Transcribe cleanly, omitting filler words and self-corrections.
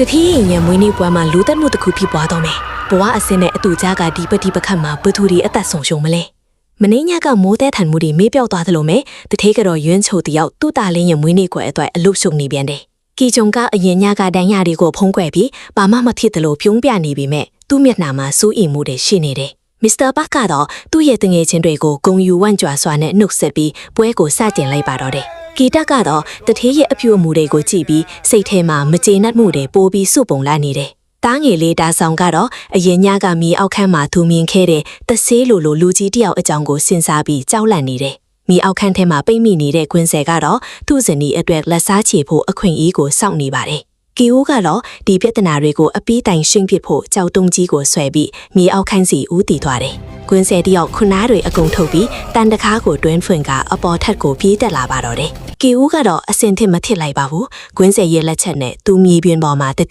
တတိယညမွေးနေ့ပွဲမှာလူသက်မှုတစ်ခုဖြစ်ပွားတော့မယ်ဘဝအစင်းနဲ့အတူကြားကဒီပတိပခတ်မှာဘသူတွေအသက်ဆုံးရှုံးမလဲမင်းညကမိုးတဲထန်မှုတွေမေးပြောက်သွားသလိုမဲ့တထေးကတော့ယွန်းချိုတယောက်သူ့တာလင်းရမွေးနေ့ကွယ်အတွက်အလုရှုံနေပြန်တယ်ကီဂျုံကအရင်ညကတန်းရတွေကိုဖုံးကွယ်ပြီးဘာမှမဖြစ်သလိုပြုံးပြနေပြီမဲ့သူ့မျက်နှာမှာစိုးအိမ်မှုတွေရှိနေတယ်မစ္စတာဘတ်ကတော့သူ့ရဲ့တငယ်ချင်းတွေကိုဂုံယူဝန့်ကြွာစွာနဲ့နှုတ်ဆက်ပြီးပွဲကိုစတင်လိုက်ပါတော့တယ်ကီတက်ကတော့တထေးရဲ့အပြုအမူတွေကိုကြည့်ပြီးစိတ်ထဲမှာမကျေနပ်မှုတွေပိုးပြီးစုပုံလာနေတယ်။တားငယ်လေးဒါဆောင်ကတော့အရင်ညကမီအောက်ခန်းမှာသူမြင်ခဲ့တဲ့တဆေးလိုလူကြီးတယောက်အကြောင်းကိုစဉ်းစားပြီးကြောက်လန့်နေတယ်။မီအောက်ခန်းထဲမှာပိတ်မိနေတဲ့ကွင်းဆယ်ကတော့သူ့ဇနီးအတွက်လက်စားချေဖို့အခွင့်အရေးကိုစောင့်နေပါတယ်။ကီအိုကတော့ဒီပြဿနာတွေကိုအပီးတိုင်ရှင်းပစ်ဖို့ကြောက်တုံးကြီးကိုဆွဲပြီးမီအောက်ခန်းစီဦးတည်သွားတယ်။ကွင်းဆယ်တယောက်ခုနားတွေအကုန်ထုတ်ပြီးတန်တကားကိုတွင်းဖွင့်ကအပေါ်ထက်ကိုပြေးတက်လာပါတော့တယ်။ကီဦးကတော့အစင်ထစ်မထစ်လိုက်ပါဘူး။ကွင်းဆယ်ရဲ့လက်ချက်နဲ့သူ့မြေပြင်ပေါ်မှာတ